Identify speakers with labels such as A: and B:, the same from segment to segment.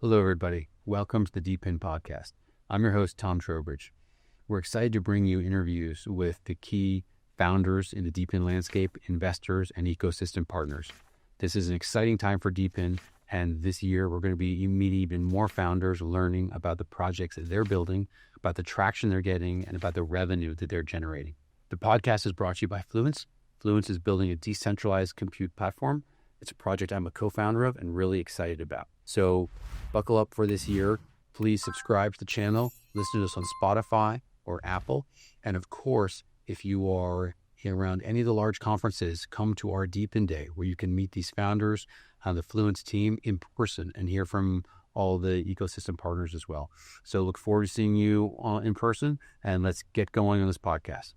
A: Hello, everybody. Welcome to the DePIN Podcast. I'm your host, Tom Trowbridge. We're excited to bring you interviews with the key founders in the DePIN landscape, investors, and ecosystem partners. This is an exciting time for DePIN, and this year we're going to be meeting even more founders, learning about the projects that they're building, about the traction they're getting, and about the revenue that they're generating. The podcast is brought to you by Fluence. Fluence is building a decentralized compute platform. It's a project I'm a co-founder of and really excited about. So buckle up for this year. Please subscribe to the channel, listen to us on Spotify or Apple. And of course, if you are around any of the large conferences, come to our DePIN Day, where you can meet these founders on the Fluence team in person and hear from all the ecosystem partners as well. So look forward to seeing you in person, and let's get going on this podcast.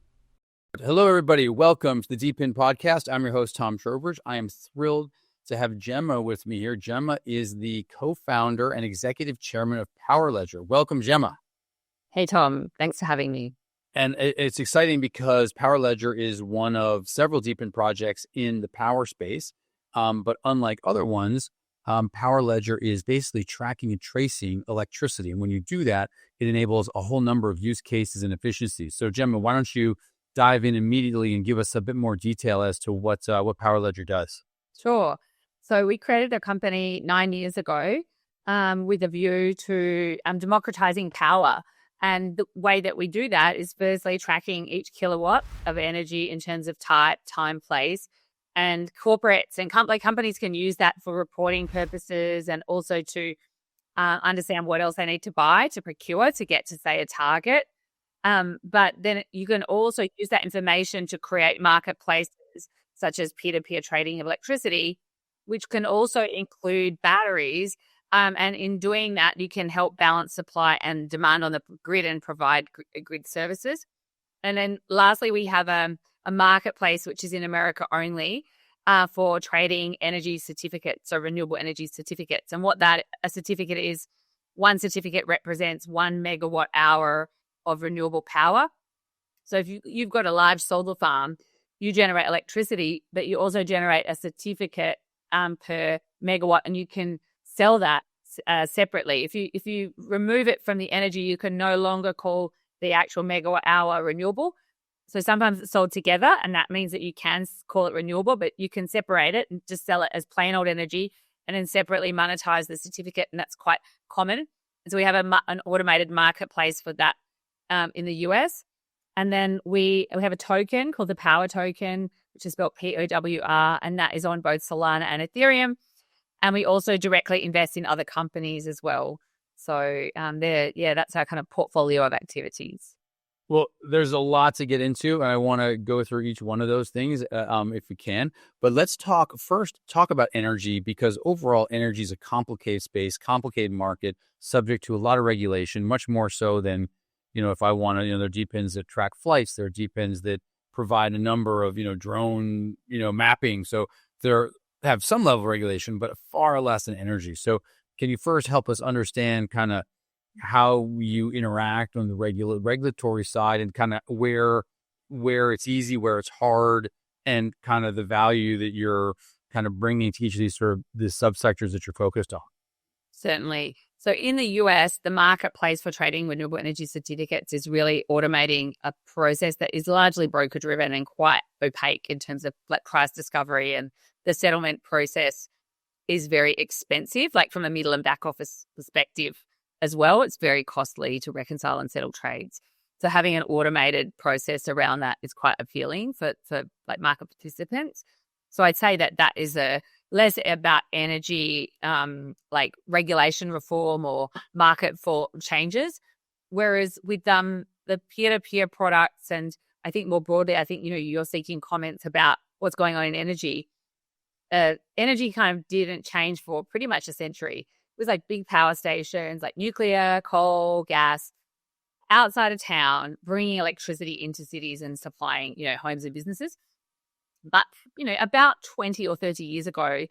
A: Hello, everybody. Welcome to the DePIN Podcast. I'm your host, Tom Trowbridge. I am thrilled to have Jemma with me here. Jemma is the co-founder and executive chairman of Powerledger. Welcome, Jemma.
B: Hey, Tom. Thanks for having me.
A: And it's exciting because Powerledger is one of several DePIN projects in the power space. But unlike other ones, Powerledger is basically tracking and tracing electricity. And when you do that, it enables a whole number of use cases and efficiencies. So, Jemma, why don't you dive in immediately and give us a bit more detail as to what Powerledger does?
B: Sure. So we created a company 9 years ago with a view to democratizing power. And the way that we do that is firstly tracking each kilowatt of energy in terms of type, time, place. And corporates and companies can use that for reporting purposes and also to understand what else they need to buy to procure to get to, say, a target. But then you can also use that information to create marketplaces such as peer-to-peer trading of electricity, which can also include batteries. And in doing that, you can help balance supply and demand on the grid and provide grid services. And then lastly, we have a marketplace, which is in America only, for trading energy certificates, so renewable energy certificates. And what a certificate is, one certificate represents 1 megawatt hour of renewable power. So if you've got a large solar farm, you generate electricity, but you also generate a certificate per megawatt, and you can sell that separately. If you remove it from the energy, you can no longer call the actual megawatt hour renewable. So sometimes it's sold together, and that means that you can call it renewable, but you can separate it and just sell it as plain old energy and then separately monetize the certificate, and that's quite common. And so we have an automated marketplace for that in the US. And then we have a token called the POWR token, which is spelled POWR, and that is on both Solana and Ethereum. And we also directly invest in other companies as well. So that's our kind of portfolio of activities.
A: Well, there's a lot to get into, and I want to go through each one of those things if we can. But let's talk about energy, because overall energy is a complicated space, complicated market, subject to a lot of regulation, much more so than, if I want to, there are DePINs that track flights, there are DePINs that provide a number of, drone, mapping. So they have some level of regulation, but far less than energy. So can you first help us understand kind of how you interact on the regulatory side and kind of where it's easy, where it's hard, and kind of the value that you're kind of bringing to each of these sort of the subsectors that you're focused on?
B: Certainly. So in the US, the marketplace for trading renewable energy certificates is really automating a process that is largely broker driven and quite opaque in terms of like price discovery, and the settlement process is very expensive, like from a middle and back office perspective as well. It's very costly to reconcile and settle trades. So having an automated process around that is quite appealing for like market participants. So I'd say that is less about energy, like regulation reform or market for changes. Whereas with the peer-to-peer products, and I think more broadly, I think, you're seeking comments about what's going on in energy. Energy kind of didn't change for pretty much a century. It was like big power stations, like nuclear, coal, gas, outside of town, bringing electricity into cities and supplying, homes and businesses. But, about 20 or 30 years ago,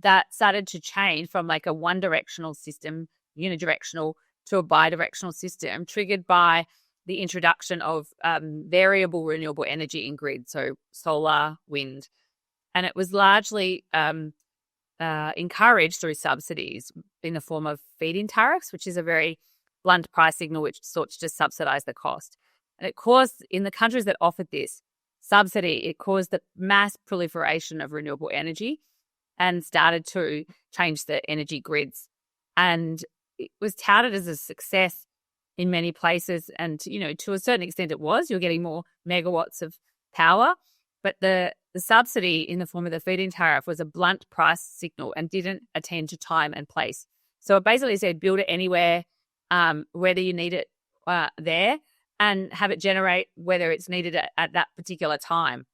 B: that started to change from like a one-directional system, unidirectional, to a bidirectional system, triggered by the introduction of variable renewable energy in grid, so solar, wind. And it was largely encouraged through subsidies in the form of feed-in tariffs, which is a very blunt price signal which sorts to subsidize the cost. And it caused, in the countries that offered this subsidy, it caused the mass proliferation of renewable energy and started to change the energy grids. And it was touted as a success in many places. And, to a certain extent it was. You're getting more megawatts of power. But the subsidy in the form of the feed-in tariff was a blunt price signal and didn't attend to time and place. So it basically said build it anywhere, whether you need it there, and have it generate whether it's needed at that particular time.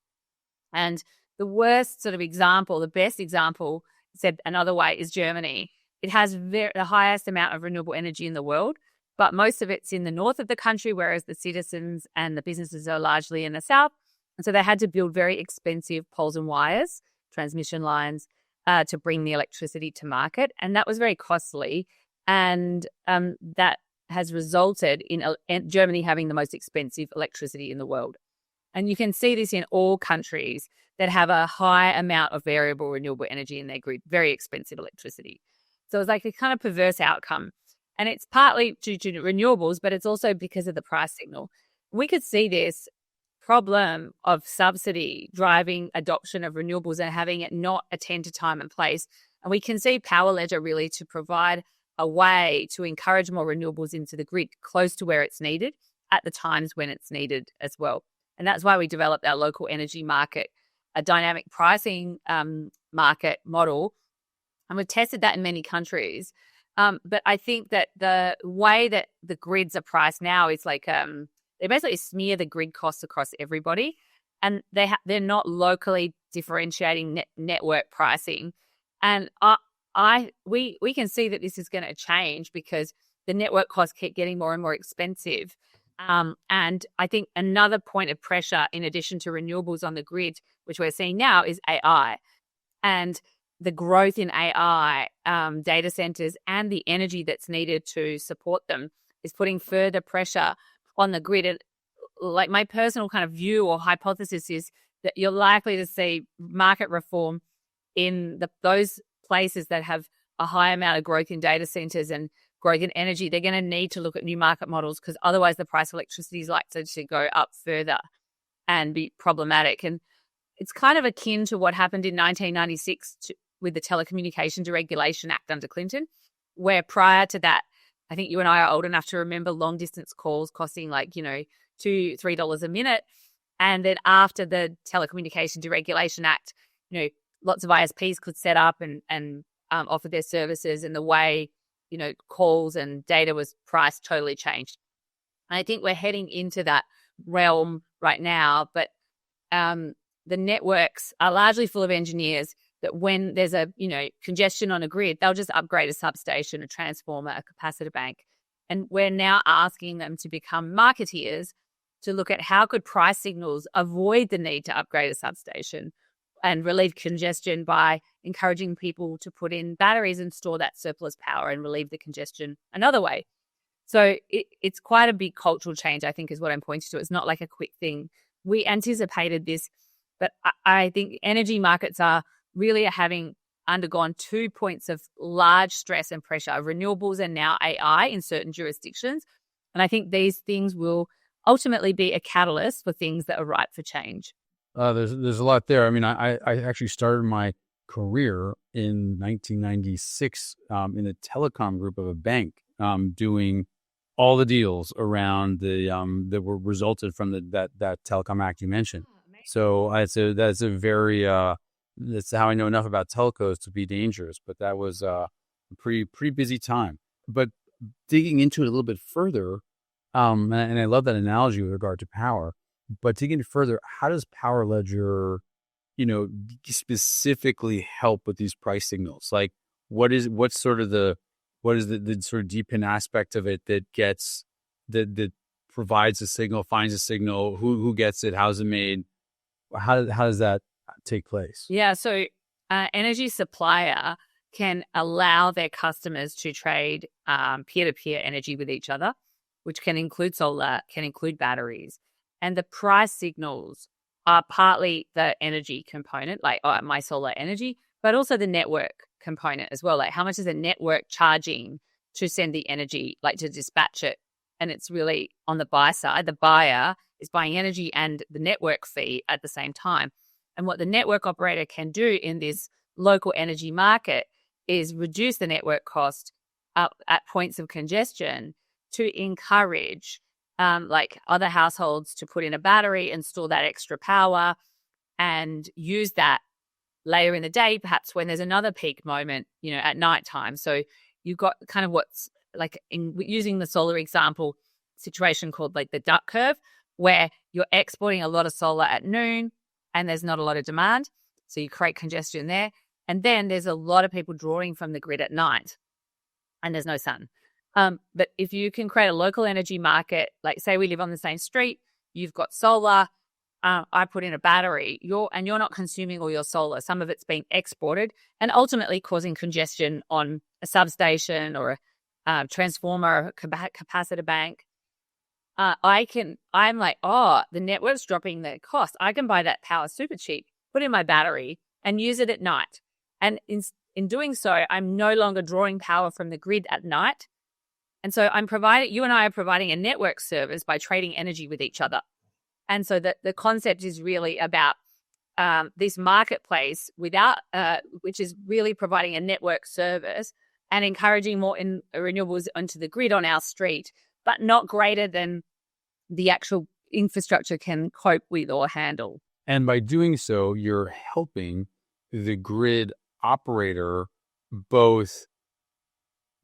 B: And the worst sort of example, the best example, said another way, is Germany. It has the highest amount of renewable energy in the world, but most of it's in the north of the country, whereas the citizens and the businesses are largely in the south. And so they had to build very expensive poles and wires, transmission lines, to bring the electricity to market. And that was very costly. And that has resulted in Germany having the most expensive electricity in the world. And you can see this in all countries that have a high amount of variable renewable energy in their grid, very expensive electricity. So it's like a kind of perverse outcome. And it's partly due to renewables, but it's also because of the price signal. We could see this problem of subsidy driving adoption of renewables and having it not attend to time and place. And we can see Powerledger really to provide a way to encourage more renewables into the grid close to where it's needed at the times when it's needed as well. And that's why we developed our local energy market, a dynamic pricing market model. And we've tested that in many countries. But I think that the way that the grids are priced now is like they basically smear the grid costs across everybody, and they're not locally differentiating network pricing. And we can see that this is going to change because the network costs keep getting more and more expensive. And I think another point of pressure, in addition to renewables on the grid, which we're seeing now, is AI. And the growth in AI, data centers, and the energy that's needed to support them is putting further pressure on the grid. And like my personal kind of view or hypothesis is that you're likely to see market reform in those places that have a high amount of growth in data centers and growth in energy. They're going to need to look at new market models because otherwise the price of electricity is likely to go up further and be problematic. And it's kind of akin to what happened in 1996 with the Telecommunication Deregulation Act under Clinton, where prior to that, I think you and I are old enough to remember long distance calls costing like, $2-3 a minute. And then after the Telecommunication Deregulation Act, lots of ISPs could set up and offer their services, and the way, calls and data was priced totally changed. And I think we're heading into that realm right now, but the networks are largely full of engineers that when there's a, congestion on a grid, they'll just upgrade a substation, a transformer, a capacitor bank. And we're now asking them to become marketeers to look at how could price signals avoid the need to upgrade a substation and relieve congestion by encouraging people to put in batteries and store that surplus power and relieve the congestion another way. So it's quite a big cultural change, I think, is what I'm pointing to. It's not like a quick thing. We anticipated this, but I think energy markets are really having undergone 2 points of large stress and pressure, renewables and now AI in certain jurisdictions. And I think these things will ultimately be a catalyst for things that are ripe for change.
A: There's a lot there. I mean, I actually started my career in 1996 in the telecom group of a bank, doing all the deals around that were resulted from that Telecom Act you mentioned. So that's a very that's how I know enough about telcos to be dangerous. But that was a pretty busy time. But digging into it a little bit further, and I love that analogy with regard to power. But digging further, how does Powerledger, specifically help with these price signals? Like, what's sort of the sort of DePIN aspect of it that gets that provides a signal, finds a signal, who gets it, how's it made, how does that take place?
B: Yeah, so energy supplier can allow their customers to trade peer-to-peer energy with each other, which can include solar, can include batteries. And the price signals are partly the energy component, like my solar energy, but also the network component as well. Like how much is a network charging to send the energy, like to dispatch it? And it's really on the buy side. The buyer is buying energy and the network fee at the same time. And what the network operator can do in this local energy market is reduce the network cost up at points of congestion to encourage like other households to put in a battery and store that extra power and use that later in the day, perhaps when there's another peak moment, at nighttime. So you've got kind of what's like in using the solar example situation called like the duck curve, where you're exporting a lot of solar at noon and there's not a lot of demand. So you create congestion there. And then there's a lot of people drawing from the grid at night and there's no sun. But if you can create a local energy market, like say we live on the same street, you've got solar, I put in a battery, you're not consuming all your solar. Some of it's being exported and ultimately causing congestion on a substation or a transformer, capacitor bank. I'm like, the network's dropping the cost. I can buy that power super cheap, put in my battery and use it at night. And in doing so, I'm no longer drawing power from the grid at night. And so you and I are providing a network service by trading energy with each other. And so the concept is really about this marketplace which is really providing a network service and encouraging more renewables onto the grid on our street, but not greater than the actual infrastructure can cope with or handle.
A: And by doing so, you're helping the grid operator both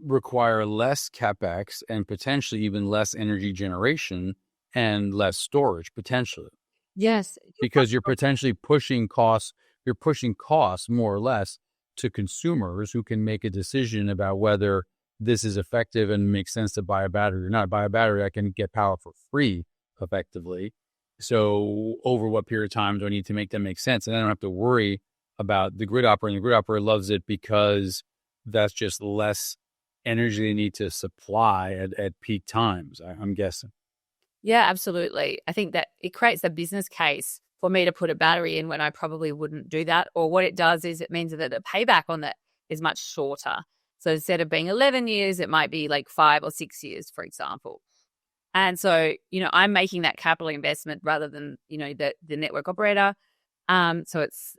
A: require less CapEx and potentially even less energy generation and less storage potentially.
B: Yes.
A: Because you're potentially pushing costs more or less to consumers who can make a decision about whether this is effective and makes sense to buy a battery or not. Buy a battery, I can get power for free effectively. So over what period of time do I need to make that make sense? And I don't have to worry about the grid operator. The grid operator loves it because that's just less energy they need to supply at peak times, I'm guessing.
B: Yeah, absolutely. I think that it creates a business case for me to put a battery in when I probably wouldn't do that. Or what it does is it means that the payback on that is much shorter. So instead of being 11 years, it might be like 5 or 6 years, for example. And so, I'm making that capital investment rather than, the network operator. So it's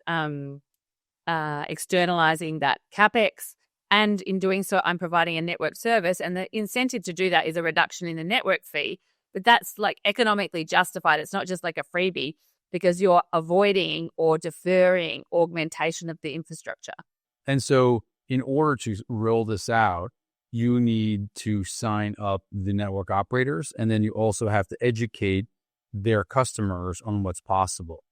B: externalizing that CapEx. And in doing so, I'm providing a network service. And the incentive to do that is a reduction in the network fee. But that's like economically justified. It's not just like a freebie because you're avoiding or deferring augmentation of the infrastructure.
A: And so in order to roll this out, you need to sign up the network operators, and then you also have to educate their customers on what's possible,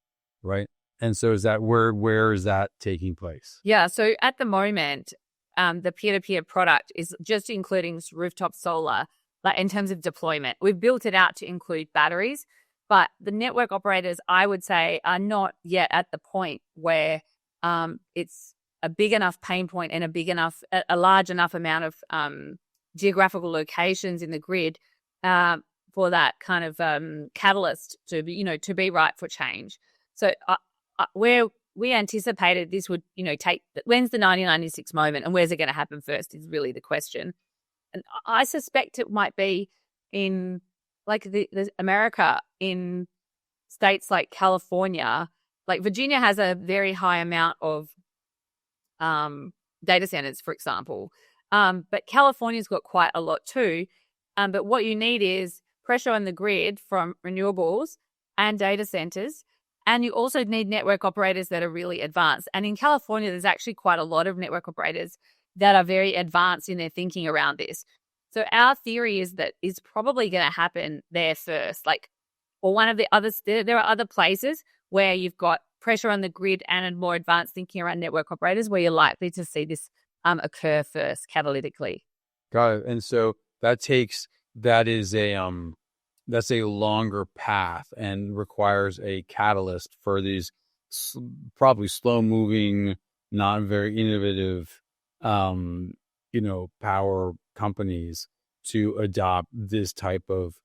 A: right? And so is that where is that taking place?
B: Yeah. So at the moment, the peer-to-peer product is just including rooftop solar, like in terms of deployment. We've built it out to include batteries, but the network operators, I would say, are not yet at the point where it's a big enough pain point and a large enough amount of geographical locations in the grid for that kind of catalyst to be ripe for change. So where we anticipated this would, take, when's the 1996 moment and where's it going to happen first is really the question. And I suspect it might be in like the America, in states like California. Like Virginia has a very high amount of data centers, for example. But California's got quite a lot too. But what you need is pressure on the grid from renewables and data centers. And you also need network operators that are really advanced. And in California, there's actually quite a lot of network operators that are very advanced in their thinking around this. So our theory is that it's probably going to happen there first. Or one of the others, there are other places where you've got pressure on the grid and more advanced thinking around network operators where you're likely to see this occur first catalytically.
A: Got it. And so that's a longer path and requires a catalyst for these probably slow moving, not very innovative, power companies to adopt this type of,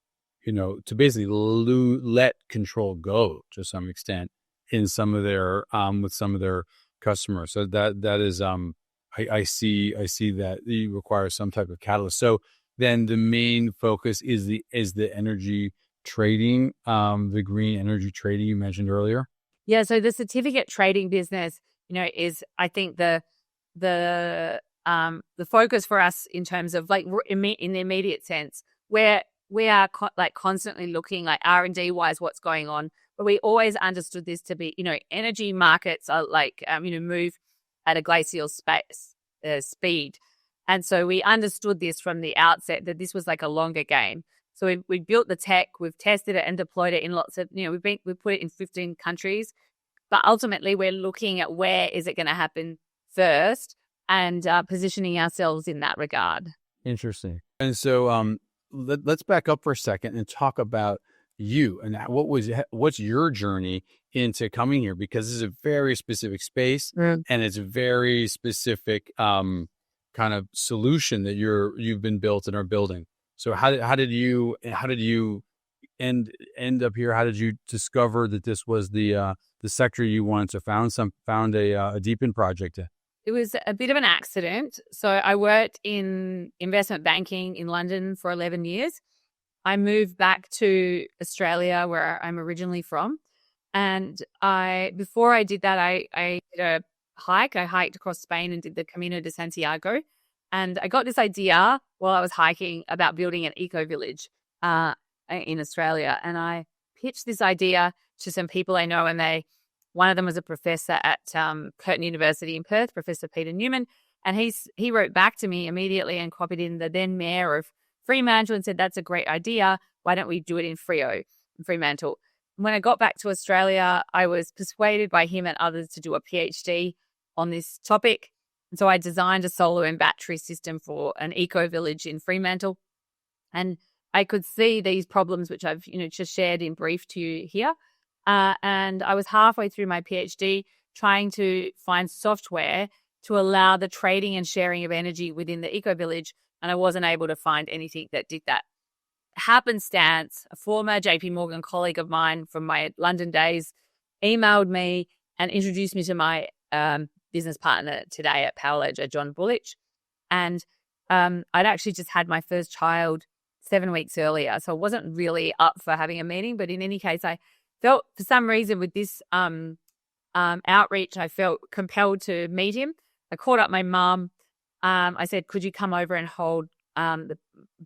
A: to basically let control go to some extent in some of their, with some of their customer. So that is I see that you require some type of catalyst. So then the main focus is the energy trading, the green energy trading you mentioned earlier.
B: Yeah, so the certificate trading business, is, I think, the focus for us in terms of like in the immediate sense, where we are constantly looking like R&D wise what's going on, but we always understood this to be, energy markets are like move at a glacial speed, and so we understood this from the outset that this was like a longer game. So we built the tech, we've tested it and deployed it in lots of, we've put it in 15 countries, but ultimately we're looking at where is it going to happen first and positioning ourselves in that regard.
A: Interesting. And so let's back up for a second and talk about you and what's your journey into coming here, because this is a very specific space and it's a very specific kind of solution that you've been built and are building. So how did you end up here? How did you discover that this was the sector you wanted to found a DePIN project?
B: It was a bit of an accident. So I worked in investment banking in London for 11 years. I moved back to Australia, where I'm originally from. And before I did that, I did a hike. I hiked across Spain and did the Camino de Santiago. And I got this idea while I was hiking about building an eco-village in Australia. And I pitched this idea to some people I know, and one of them was a professor at Curtin University in Perth, Professor Peter Newman, and he wrote back to me immediately and copied in the then mayor of Fremantle and said, "That's a great idea. Why don't we do it in Fremantle?" When I got back to Australia, I was persuaded by him and others to do a PhD on this topic. And so I designed a solar and battery system for an eco-village in Fremantle. And I could see these problems, which I've just shared in brief to you here. And I was halfway through my PhD trying to find software to allow the trading and sharing of energy within the eco-village, and I wasn't able to find anything that did that. Happenstance, a former JP Morgan colleague of mine from my London days emailed me and introduced me to my business partner today at Powerledger, John Bullich. And I'd actually just had my first child 7 weeks earlier, so I wasn't really up for having a meeting. But in any case, I felt for some reason with this outreach, I felt compelled to meet him. I called up my mum. I said, "Could you come over and hold the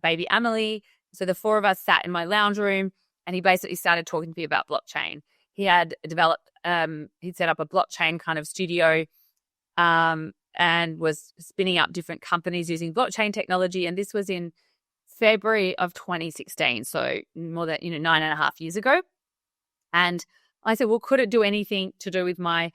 B: baby Amelie?" So the four of us sat in my lounge room, and he basically started talking to me about blockchain. He had developed, he'd set up a blockchain kind of studio and was spinning up different companies using blockchain technology. And this was in February of 2016, so more than 9.5 years ago. And I said, well, could it do anything to do with my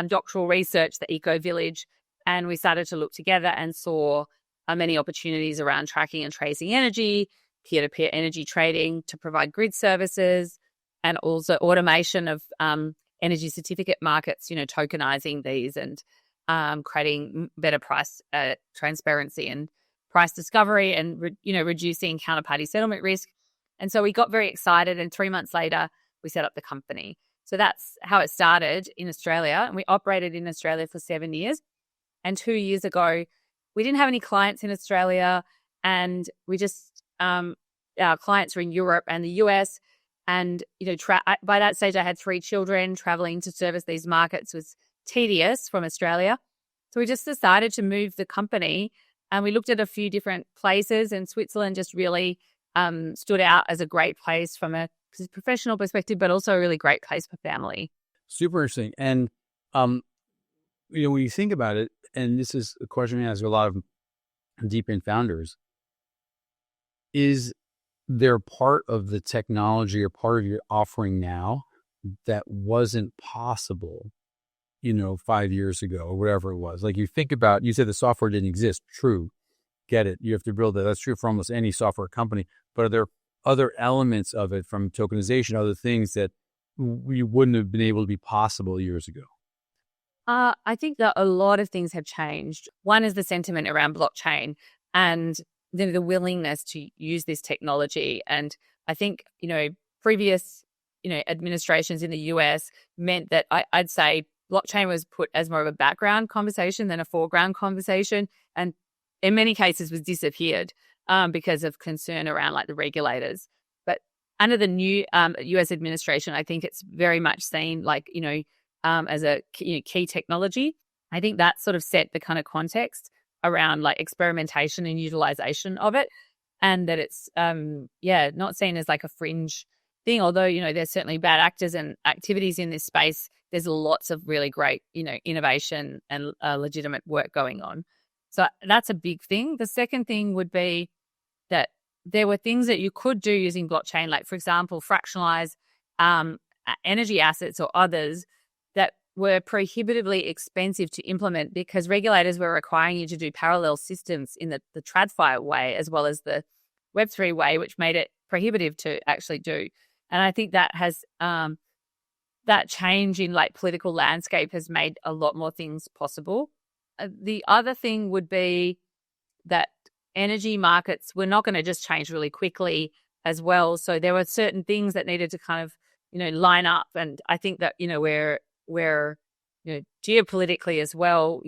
B: doctoral research, the Eco Village? And we started to look together and saw many opportunities around tracking and tracing energy, peer-to-peer energy trading to provide grid services, and also automation of energy certificate markets, tokenizing these and creating better price transparency and price discovery and, reducing counterparty settlement risk. And so we got very excited, and 3 months later, we set up the company. So that's how it started in Australia. And we operated in Australia for 7 years. And 2 years ago, we didn't have any clients in Australia, and we just, our clients were in Europe and the US. And, by that stage, I had 3 children. Traveling to service these markets was tedious from Australia. So we just decided to move the company, and we looked at a few different places, and Switzerland just really stood out as a great place from a professional perspective, but also a really great place for family.
A: Super interesting. And, when you think about it, and this is a question I ask a lot of DePIN founders, is there part of the technology or part of your offering now that wasn't possible, 5 years ago or whatever it was? Like, you think about, you said the software didn't exist. True. Get it. You have to build that. That's true for almost any software company. But are there other elements of it, from tokenization, other things that we wouldn't have been able to be possible years ago?
B: I think that a lot of things have changed. One is the sentiment around blockchain and the willingness to use this technology. And I think, previous, administrations in the US meant that I'd say blockchain was put as more of a background conversation than a foreground conversation, and in many cases was disappeared because of concern around like the regulators. But under the new US administration, I think it's very much seen like, as a key technology. I think that sort of set the kind of context around like experimentation and utilization of it, and that it's not seen as like a fringe thing. Although there's certainly bad actors and activities in this space, there's lots of really great innovation and legitimate work going on. So that's a big thing. The second thing would be that there were things that you could do using blockchain, like for example, fractionalize energy assets or others that were prohibitively expensive to implement because regulators were requiring you to do parallel systems in the TradFi way as well as the Web3 way, which made it prohibitive to actually do. And I think that has that change in like political landscape has made a lot more things possible. The other thing would be that energy markets were not going to just change really quickly as well. So there were certain things that needed to kind of, line up. And I think that, we're geopolitically as well,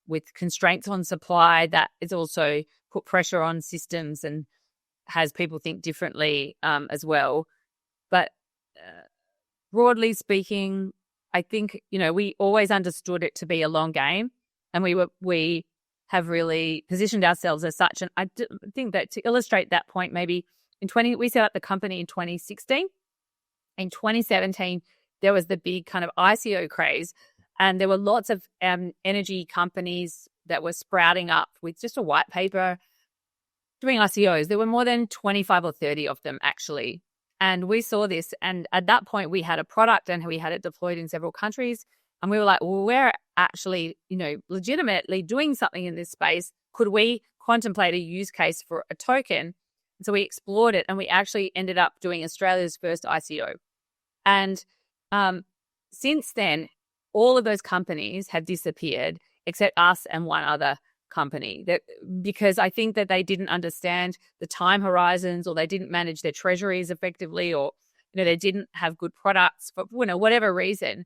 B: with constraints on supply, that is also put pressure on systems and has people think differently as well. But broadly speaking, I think, we always understood it to be a long game, and we have really positioned ourselves as such. And I think that to illustrate that point, maybe we set up the company in 2016. In 2017, there was the big kind of ICO craze, and there were lots of energy companies that were sprouting up with just a white paper doing ICOs. There were more than 25 or 30 of them actually. And we saw this, and at that point we had a product and we had it deployed in several countries, and we were like, well, we're actually, legitimately doing something in this space. Could we contemplate a use case for a token? So we explored it, and we actually ended up doing Australia's first ICO. And since then, all of those companies have disappeared except us and one other company, because I think that they didn't understand the time horizons, or they didn't manage their treasuries effectively, or they didn't have good products for whatever reason.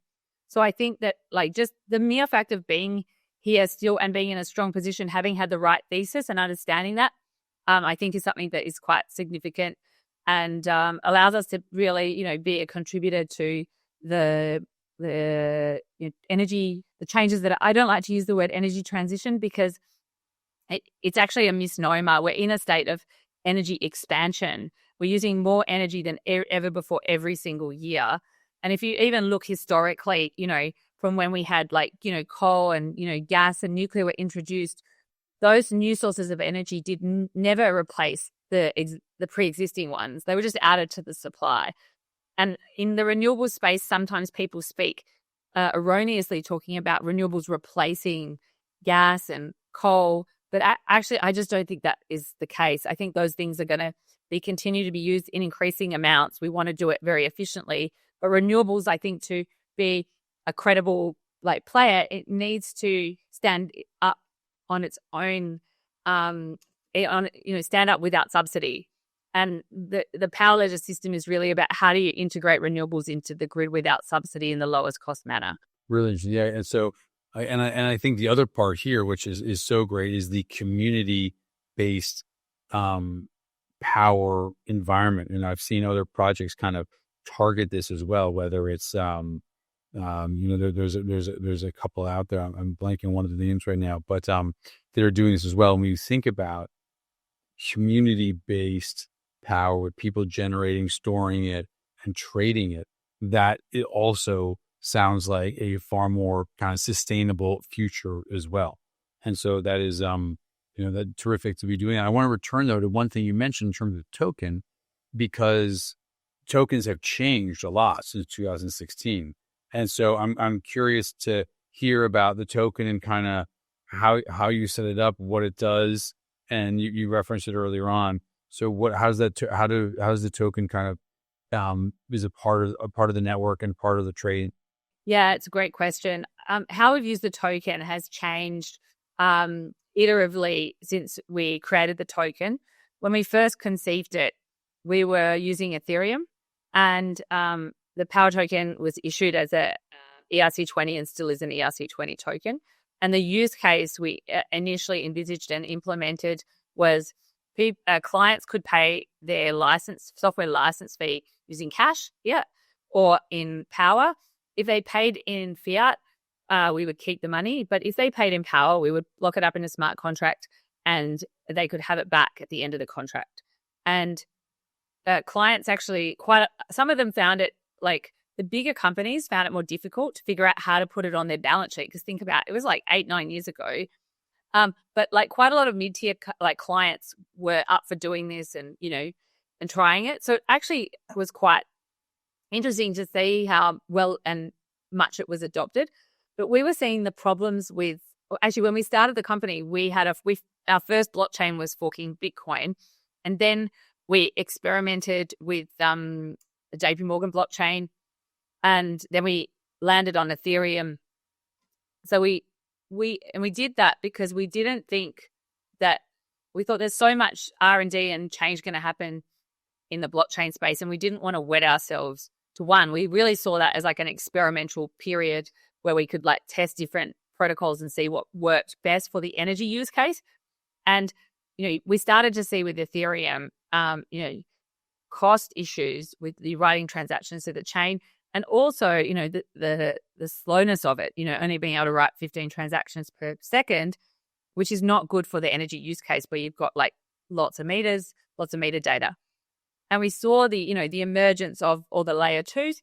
B: So I think that like just the mere fact of being here still and being in a strong position, having had the right thesis and understanding that, I think is something that is quite significant and allows us to really be a contributor to the energy, the changes that I don't like to use the word energy transition because it's actually a misnomer. We're in a state of energy expansion. We're using more energy than ever before every single year. And if you even look historically, from when we had coal and, gas and nuclear were introduced, those new sources of energy did never replace the pre-existing ones. They were just added to the supply. And in the renewable space, sometimes people speak erroneously talking about renewables replacing gas and coal. But actually, I just don't think that is the case. I think those things are going to continue to be used in increasing amounts. We want to do it very efficiently. But renewables, I think, to be a credible player, it needs to stand up on its own, stand up without subsidy. And the Powerledger system is really about how do you integrate renewables into the grid without subsidy in the lowest cost manner.
A: Really interesting. Yeah. And so, I think the other part here, which is so great, is the community-based power environment. And I've seen other projects kind of target this as well, whether it's, there's a couple out there. I'm blanking on one of the names right now, but they're doing this as well. When you think about community-based power with people generating, storing it, and trading it, that it also sounds like a far more kind of sustainable future as well. And so that is, that terrific to be doing. I want to return though to one thing you mentioned in terms of token, because tokens have changed a lot since 2016. And so I'm curious to hear about the token and kind of how you set it up, what it does, and you referenced it earlier on. So how's the token kind of is a part of the network and part of the trade?
B: Yeah, it's a great question. How we've used the token has changed iteratively since we created the token. When we first conceived it, we were using Ethereum, and the POWR token was issued as a ERC20 and still is an ERC20 token. And the use case we initially envisaged and implemented was clients could pay their software license fee using cash, or in POWR. If they paid in fiat, we would keep the money. But if they paid in POWR, we would lock it up in a smart contract and they could have it back at the end of the contract. And clients actually, some of them found it, like the bigger companies found it more difficult to figure out how to put it on their balance sheet. Because think about it, was like 8-9 years ago. But like quite a lot of mid-tier clients were up for doing this and trying it. So it actually was quite interesting to see how well and much it was adopted. But we were seeing the problems with, actually when we started the company, our first blockchain was forking Bitcoin. And then we experimented with the JP Morgan blockchain, and then we landed on Ethereum. So we did that because we didn't think that, we thought there's so much R&D and change going to happen in the blockchain space, and we didn't want to wed ourselves to one. We really saw that as like an experimental period where we could like test different protocols and see what worked best for the energy use case. And, we started to see with Ethereum, cost issues with the writing transactions to the chain. And also, the slowness of it, only being able to write 15 transactions per second, which is not good for the energy use case where you've got like lots of meters, lots of metadata. And we saw the emergence of all the layer 2s,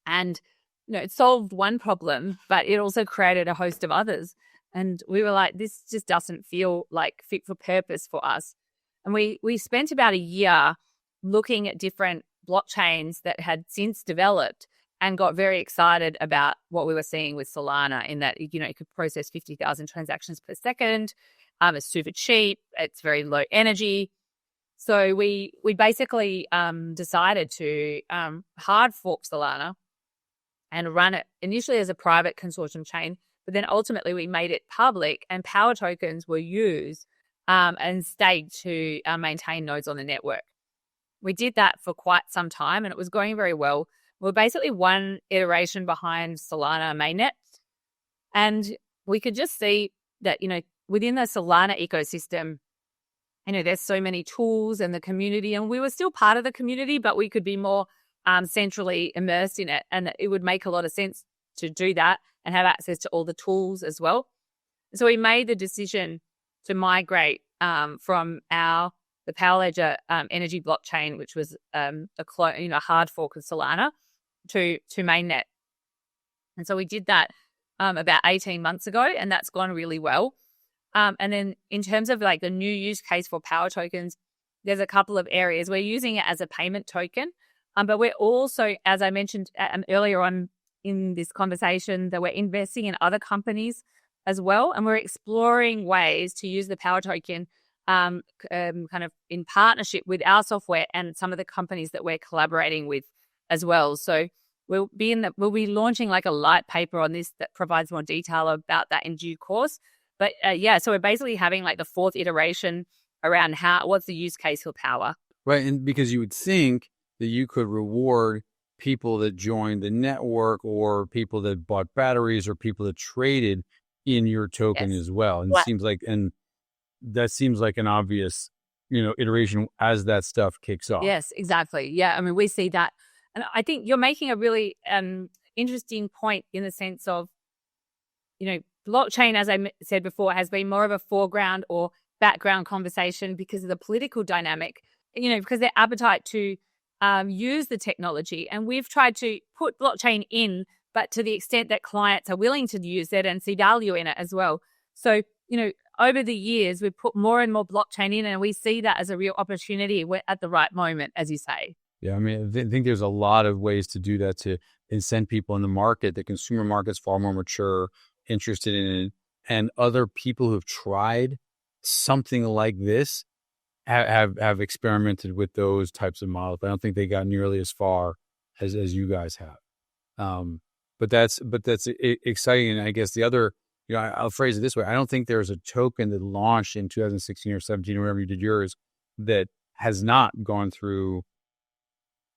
B: and, it solved one problem, but it also created a host of others. And we were like, this just doesn't feel like fit for purpose for us. And we spent about a year looking at different blockchains that had since developed and got very excited about what we were seeing with Solana, in that, it could process 50,000 transactions per second. It's super cheap. It's very low energy. So we basically decided to hard fork Solana and run it initially as a private consortium chain, but then ultimately we made it public, and POWR tokens were used and staked to maintain nodes on the network. We did that for quite some time, and it was going very well. We're basically one iteration behind Solana mainnet, and we could just see that, within the Solana ecosystem, there's so many tools and the community, and we were still part of the community, but we could be more centrally immersed in it, and it would make a lot of sense to do that and have access to all the tools as well. So we made the decision to migrate from the Powerledger energy blockchain, which was a hard fork of Solana, to mainnet. And so we did that about 18 months ago, and that's gone really well. And then in terms of like the new use case for POWR tokens, there's a couple of areas. We're using it as a payment token, but we're also, as I mentioned earlier on in this conversation, that we're investing in other companies as well, and we're exploring ways to use the POWR token kind of in partnership with our software and some of the companies that we're collaborating with as well. So we'll be launching like a light paper on this that provides more detail about that in due course. But so we're basically having like the fourth iteration around what's the use case for POWR.
A: Right, and because you would think that you could reward people that joined the network, or people that bought batteries, or people that traded in your token as well. And that seems like an obvious, iteration as that stuff kicks off.
B: Yes, exactly. Yeah, I mean, we see that. And I think you're making a really interesting point in the sense of, blockchain, as I said before, has been more of a foreground or background conversation because of the political dynamic, because their appetite to use the technology. And we've tried to put blockchain in, but to the extent that clients are willing to use it and see value in it as well. So, over the years, we've put more and more blockchain in, and we see that as a real opportunity at the right moment, as you say.
A: Yeah, I mean, I think there's a lot of ways to do that to incent people in the market. The consumer market's far more mature, interested in it, and other people who've tried something like this have experimented with those types of models. But I don't think they got nearly as far as you guys have. But that's exciting. And I guess the other, I'll phrase it this way: I don't think there's a token that launched in 2016 or 17 or wherever you did yours that has not gone through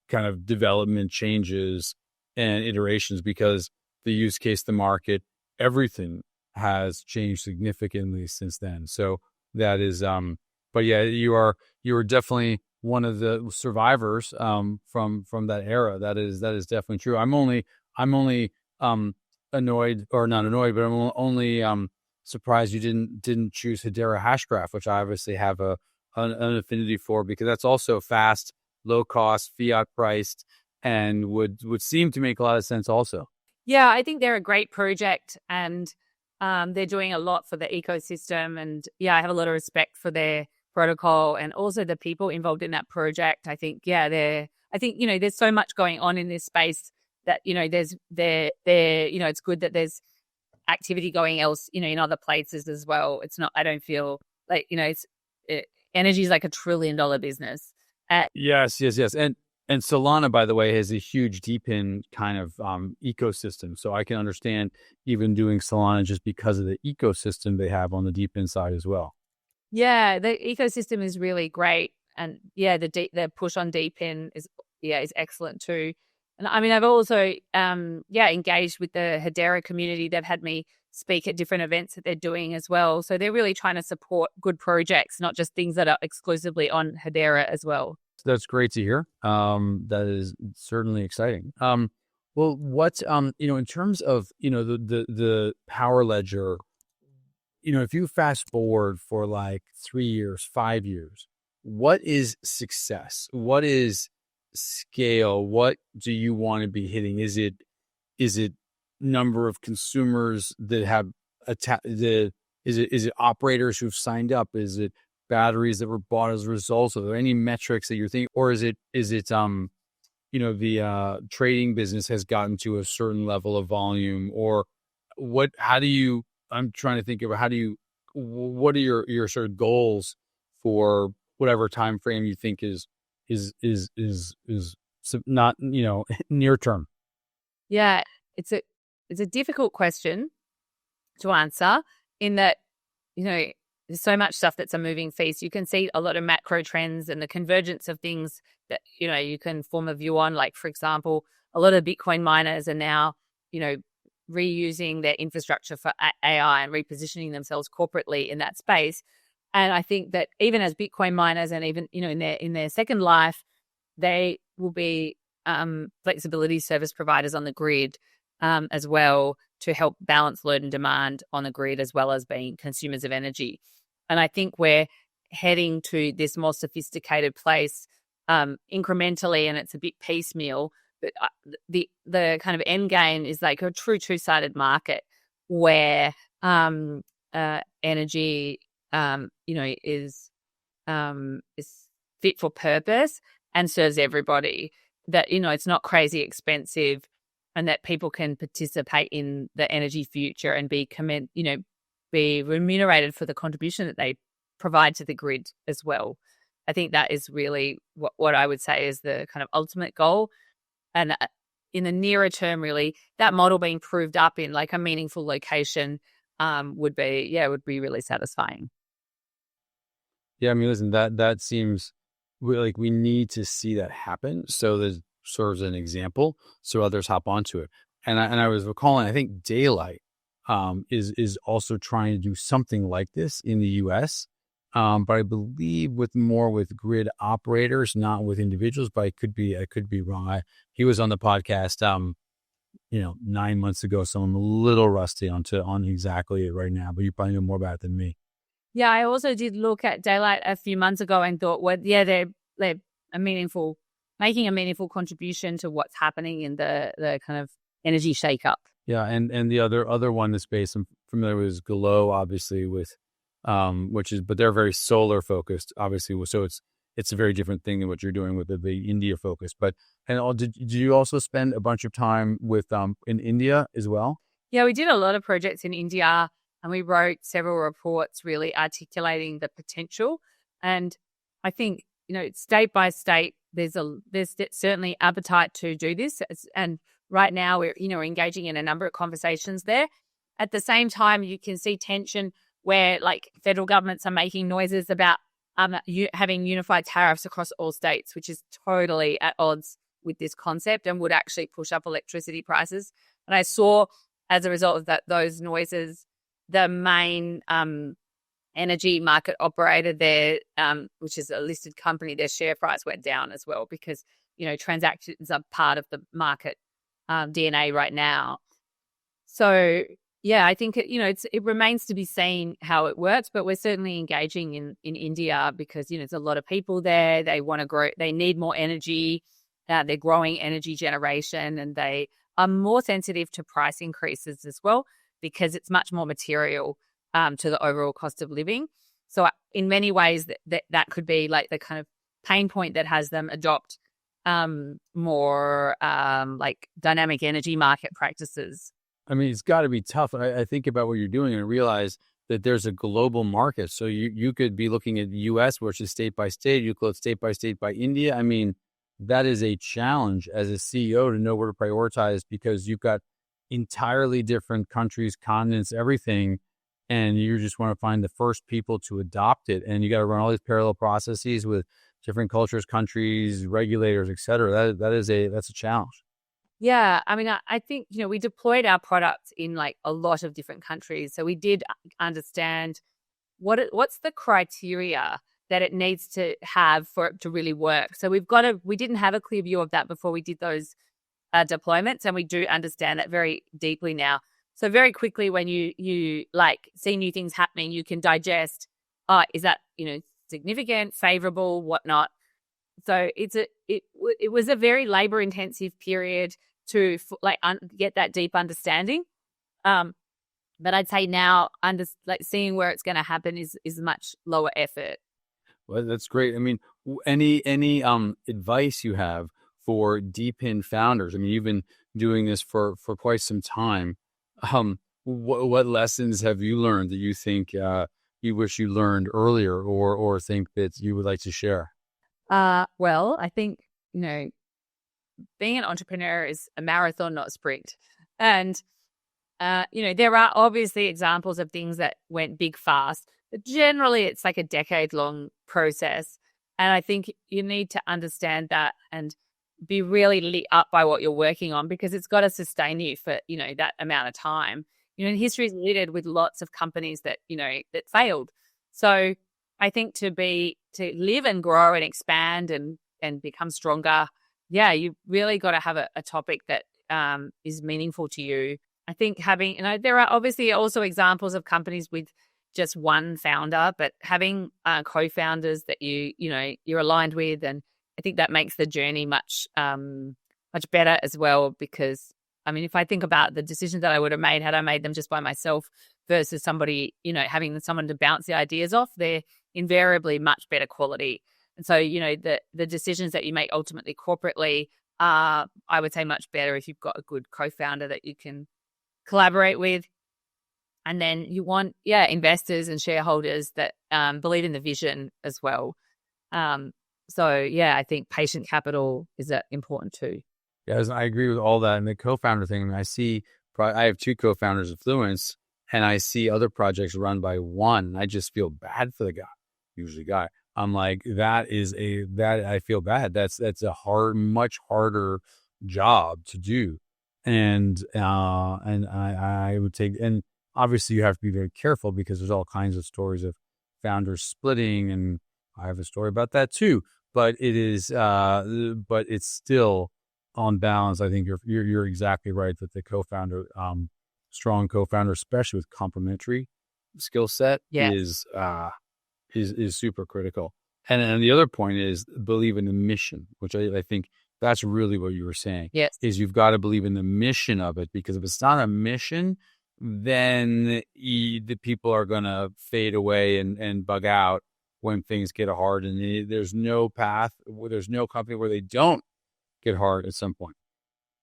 A: kind of development changes and iterations, because the use case, the market, everything has changed significantly since then. So that is, but yeah, you are definitely one of the survivors from that era. That is definitely true. I'm only annoyed, or not annoyed, but I'm only surprised you didn't choose Hedera Hashgraph, which I obviously have an affinity for, because that's also fast, low cost, fiat priced, and would seem to make a lot of sense also.
B: Yeah, I think they're a great project, and they're doing a lot for the ecosystem. And yeah, I have a lot of respect for their protocol and also the people involved in that project. I think, there's so much going on in this space that, it's good that there's activity going else, in other places as well. It's not, I don't feel like, energy is like $1 trillion business.
A: Yes. And Solana, by the way, has a huge DePIN kind of ecosystem. So I can understand even doing Solana just because of the ecosystem they have on the DePIN side as well.
B: Yeah, the ecosystem is really great. And yeah, the push on DePIN is excellent too. And I mean, I've also, engaged with the Hedera community. They've had me speak at different events that they're doing as well. So they're really trying to support good projects, not just things that are exclusively on Hedera as well.
A: That's great to hear. That is certainly exciting. Well, what, in terms of, the Powerledger, if you fast forward for like 3 years, 5 years, what is success? What is scale? What do you want to be hitting? Is it number of consumers that have is it operators who've signed up? Is it batteries that were bought as a result? Are there any metrics that you're thinking, or is it the trading business has gotten to a certain level of volume, or what? I'm trying to think of what are your sort of goals for whatever time frame you think is not near term?
B: Yeah, it's a difficult question to answer, in that there's so much stuff that's a moving feast. You can see a lot of macro trends and the convergence of things that you can form a view on. Like, for example, a lot of Bitcoin miners are now reusing their infrastructure for AI and repositioning themselves corporately in that space. And I think that even as Bitcoin miners, and even in their second life, they will be flexibility service providers on the grid as well, to help balance load and demand on the grid, as well as being consumers of energy. And I think we're heading to this more sophisticated place incrementally, and it's a bit piecemeal. But the kind of end game is like a true two-sided market where energy is fit for purpose and serves everybody. That it's not crazy expensive, and that people can participate in the energy future and be remunerated for the contribution that they provide to the grid as well. I think that is really what I would say is the kind of ultimate goal. And in the nearer term, really, that model being proved up in like a meaningful location would be really satisfying.
A: Yeah, I mean, listen, that seems like we need to see that happen, so that serves an example, so others hop onto it. And I was recalling, I think Daylight is also trying to do something like this in the U.S., but I believe with grid operators, not with individuals. But I could be wrong. He was on the podcast, 9 months ago, so I'm a little rusty on exactly it right now. But you probably know more about it than me.
B: Yeah, I also did look at Daylight a few months ago and thought, they're making a meaningful contribution to what's happening in the kind of energy shakeup.
A: Yeah, and the other one in the space I'm familiar with is Glow, obviously, with but they're very solar focused, obviously. So it's a very different thing than what you're doing with the India focus. But did you also spend a bunch of time with in India as well?
B: Yeah, we did a lot of projects in India, and we wrote several reports really articulating the potential. And I think state by state, there's certainly appetite to do this, and right now we're engaging in a number of conversations there. At the same time, you can see tension where like federal governments are making noises about having unified tariffs across all states, which is totally at odds with this concept and would actually push up electricity prices. And I saw, as a result of those noises, the main energy market operator there, which is a listed company, their share price went down as well because, transactions are part of the market DNA right now. So, yeah, I think, it remains to be seen how it works, but we're certainly engaging in India because, there's a lot of people there. They want to grow. They need more energy. They're growing energy generation, and they are more sensitive to price increases as well because it's much more material to the overall cost of living. So in many ways, that could be like the kind of pain point that has them adopt more like dynamic energy market practices.
A: I mean, it's got to be tough. I think about what you're doing and realize that there's a global market. So you could be looking at the U.S., which is state by state. You could state by India. I mean, that is a challenge as a CEO to know where to prioritize because you've got entirely different countries, continents, everything, and you just want to find the first people to adopt it. And you got to run all these parallel processes with different cultures, countries, regulators, et cetera. That's a challenge.
B: Yeah, I mean, I think, we deployed our products in like a lot of different countries. So we did understand what's the criteria that it needs to have for it to really work. So we didn't have a clear view of that before we did those deployments, and we do understand that very deeply now. So very quickly when you like see new things happening, you can digest, is that, significant, favorable, whatnot. So it was a very labor intensive period to get that deep understanding. But I'd say now seeing where it's going to happen is much lower effort.
A: Well, that's great. I mean, any advice you have for DePIN founders? I mean, you've been doing this for quite some time. What lessons have you learned that you think you wish you learned earlier, or think that you would like to share?
B: Well, I think, being an entrepreneur is a marathon, not a sprint. And, there are obviously examples of things that went big fast, but generally it's like a decade-long process. And I think you need to understand that and be really lit up by what you're working on because it's got to sustain you for, that amount of time. History is littered with lots of companies that, that failed. So I think to live and grow and expand and become stronger, yeah, you really got to have a topic that is meaningful to you. I think having, there are obviously also examples of companies with just one founder, but having co-founders that you're aligned with, and I think that makes the journey much better as well. Because I mean, if I think about the decisions that I would have made had I made them just by myself versus somebody, having someone to bounce the ideas off, they're invariably much better quality. And so, the decisions that you make ultimately corporately are, I would say, much better if you've got a good co-founder that you can collaborate with. And then you want, investors and shareholders that believe in the vision as well. So, I think patient capital is important too.
A: Yes, I agree with all that. And the co-founder thing, I have two co-founders of Fluence, and I see other projects run by one, and I just feel bad for the guy. I'm like, I feel bad. That's a much harder job to do. And I would take, and obviously you have to be very careful because there's all kinds of stories of founders splitting, and I have a story about that too. But it's still on balance. I think you're exactly right that the co-founder, strong co-founder, especially with complementary skill set, is super critical. And the other point is believe in the mission, which I think that's really what you were saying.
B: Yes,
A: is you've got to believe in the mission of it, because if it's not a mission, then the people are going to fade away and bug out when things get hard. And there's no path, there's no company where they don't get hard at some point.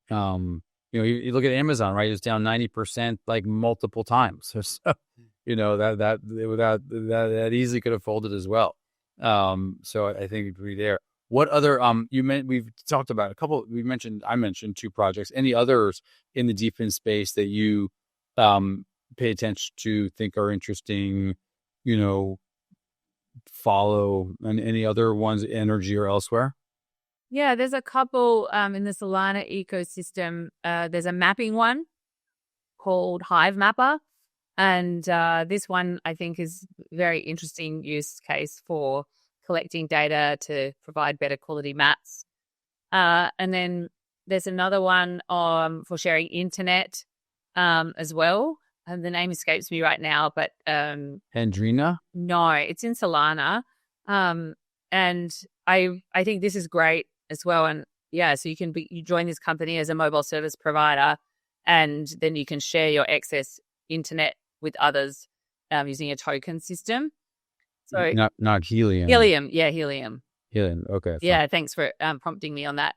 A: You look at Amazon, right? It's down 90% like multiple times. So that easily could have folded as well. So I think it'd be there. What other we've talked about a couple. I mentioned two projects. Any others in the DePIN space that you pay attention to, think are interesting, follow, and any other ones, energy or elsewhere?
B: Yeah, there's a couple in the Solana ecosystem. There's a mapping one called Hive Mapper. And this one, I think, is a very interesting use case for collecting data to provide better quality maps. And then there's another one for sharing internet as well. And the name escapes me right now, but
A: Andrina?
B: No, it's in Solana. And I think this is great as well. And yeah, so you join this company as a mobile service provider, and then you can share your excess internet with others using a token system. So
A: not Helium.
B: Helium, yeah, Helium.
A: Helium, okay.
B: Yeah, thanks for prompting me on that.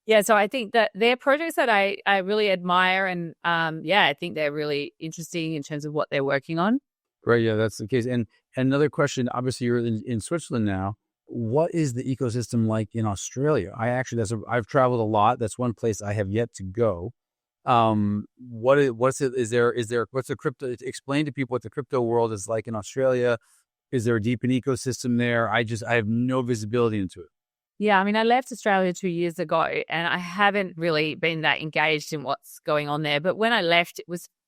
B: Yeah, so I think that they're projects that I really admire, and I think they're really interesting in terms of what they're working on.
A: Right, yeah, that's the case. And another question, obviously you're in Switzerland now. What is the ecosystem like in Australia? I've traveled a lot. That's one place I have yet to go. What's the crypto? Explain to people what the crypto world is like in Australia. Is there a DePIN ecosystem there? I have no visibility into it.
B: Yeah, I mean, I left Australia 2 years ago, and I haven't really been that engaged in what's going on there. But when I left,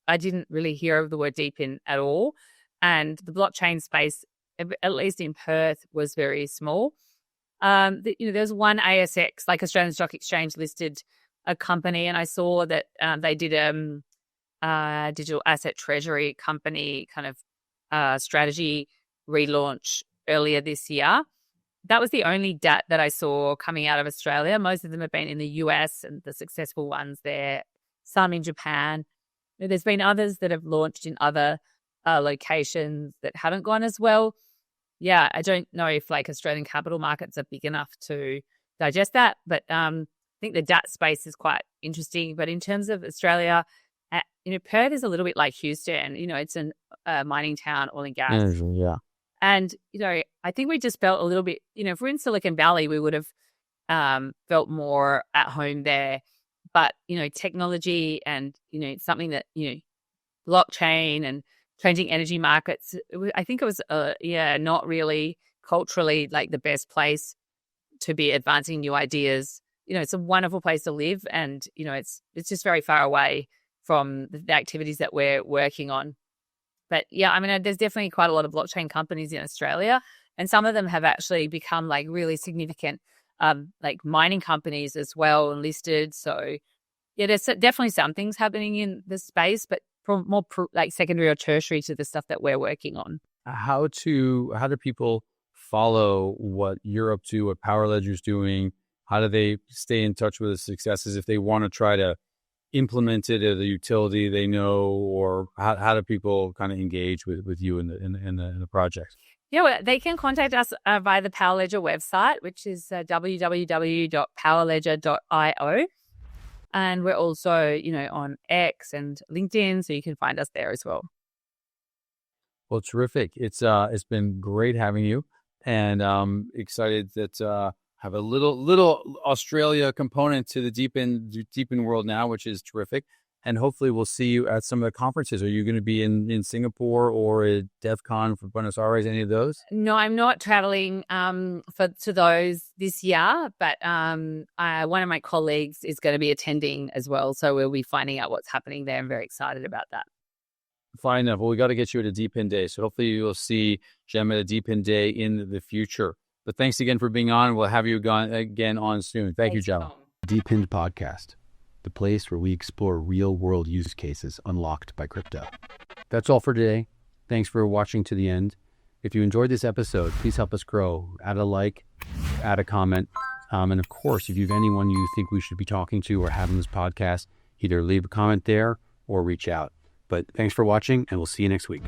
B: I didn't really hear of the word DePIN at all, and the blockchain space, at least in Perth, was very small. There's one ASX, like Australian Stock Exchange, listed a company, and I saw that they did a digital asset treasury company kind of strategy relaunch earlier this year. That was the only DAT that I saw coming out of Australia. Most of them have been in the US, and the successful ones there, some in Japan. There's been others that have launched in other locations that haven't gone as well. Yeah, I don't know if like Australian capital markets are big enough to digest that, but I think the DAT space is quite interesting. But in terms of Australia, Perth is a little bit like Houston. It's a mining town, oil and gas.
A: Yeah.
B: And, I think we just felt a little bit, if we're in Silicon Valley, we would have felt more at home there. But, technology and, something that, blockchain and changing energy markets, I think it was, not really culturally like the best place to be advancing new ideas. It's a wonderful place to live, and, it's just very far away from the activities that we're working on. But yeah, I mean, there's definitely quite a lot of blockchain companies in Australia, and some of them have actually become like really significant, like mining companies as well, and listed. So yeah, there's definitely some things happening in the space, but more like secondary or tertiary to the stuff that we're working on.
A: How do people follow what you're up to, what Powerledger is doing? How do they stay in touch with the successes if they want to try to implement it as a utility they know, or how do people kind of engage with you in the project?
B: Yeah, well, they can contact us via the Powerledger website, which is www.powerledger.io. And we're also, on X and LinkedIn, so you can find us there as well.
A: Well, terrific. It's been great having you, and excited that have a little Australia component to the DePIN world now, which is terrific. And hopefully we'll see you at some of the conferences. Are you going to be in Singapore or at DevCon for Buenos Aires, any of those?
B: No, I'm not traveling to those this year, but one of my colleagues is going to be attending as well. So we'll be finding out what's happening there. I'm very excited about that.
A: Fine enough. Well, we got to get you at a DePIN Day. So hopefully you'll see Jemma at a DePIN Day in the future. But thanks again for being on. We'll have you again on soon. Thanks you, Jemma. DePINed Podcast, the place where we explore real-world use cases unlocked by crypto. That's all for today. Thanks for watching to the end. If you enjoyed this episode, please help us grow. Add a like, add a comment. And of course, if you have anyone you think we should be talking to or have on this podcast, either leave a comment there or reach out. But thanks for watching, and we'll see you next week.